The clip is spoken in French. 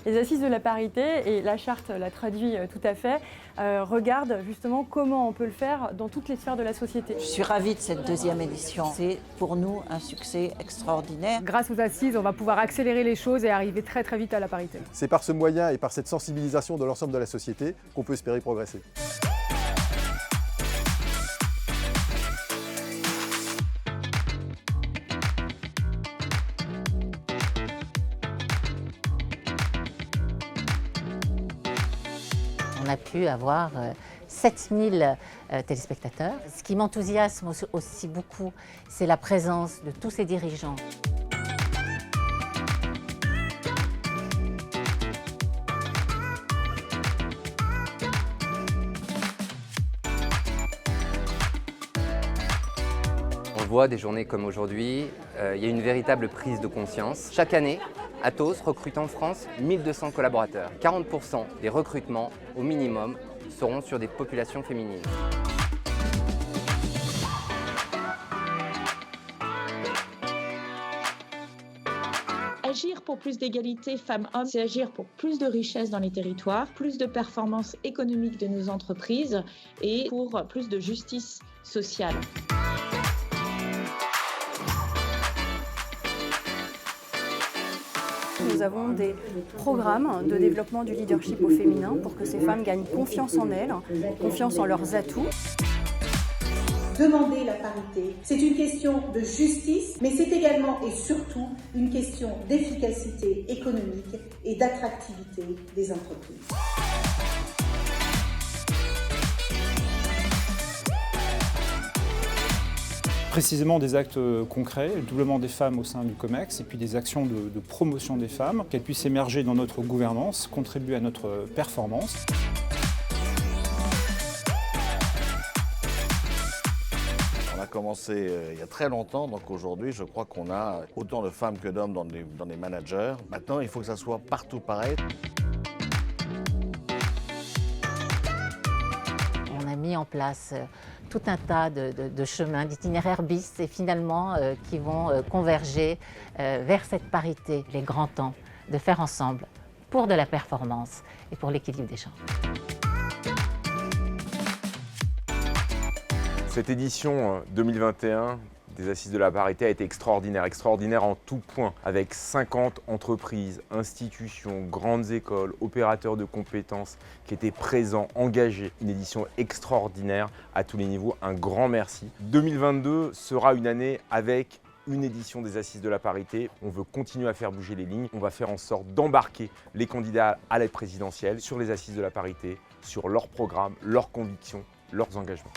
Les assises de la parité, et la charte la traduit tout à fait, regardent justement comment on peut le faire dans toutes les sphères de la société. Je suis ravie de cette deuxième édition. C'est pour nous un succès extraordinaire. Grâce aux assises, on va pouvoir accélérer les choses et arriver très très vite à la parité. C'est par ce moyen et par cette sensibilisation de l'ensemble de la société qu'on peut espérer progresser. On a pu avoir 7000 téléspectateurs. Ce qui m'enthousiasme aussi beaucoup, c'est la présence de tous ces dirigeants. On voit des journées comme aujourd'hui, il y a une véritable prise de conscience. Chaque année, Atos recrute en France 1200 collaborateurs. 40% des recrutements, au minimum, seront sur des populations féminines. Agir pour plus d'égalité femmes-hommes, c'est agir pour plus de richesse dans les territoires, plus de performances économiques de nos entreprises et pour plus de justice sociale. Nous avons des programmes de développement du leadership au féminin pour que ces femmes gagnent confiance en elles, confiance en leurs atouts. Demander la parité, c'est une question de justice, mais c'est également et surtout une question d'efficacité économique et d'attractivité des entreprises. Précisément des actes concrets, le doublement des femmes au sein du COMEX et puis des actions de promotion des femmes, qu'elles puissent émerger dans notre gouvernance, contribuer à notre performance. On a commencé il y a très longtemps, donc aujourd'hui je crois qu'on a autant de femmes que d'hommes dans les managers. Maintenant il faut que ça soit partout pareil. On a mis en place tout un tas de chemins, d'itinéraires bis et finalement qui vont converger vers cette parité. Il est grand temps de faire ensemble pour de la performance et pour l'équilibre des genres. Cette édition 2021 des Assises de la parité a été extraordinaire en tout point, avec 50 entreprises, institutions, grandes écoles, opérateurs de compétences qui étaient présents, engagés. Une édition extraordinaire à tous les niveaux, un grand merci. 2022 sera une année avec une édition des Assises de la parité. On veut continuer à faire bouger les lignes. On va faire en sorte d'embarquer les candidats à l'aide présidentielle sur les Assises de la parité, sur leurs programmes, leurs convictions, leurs engagements.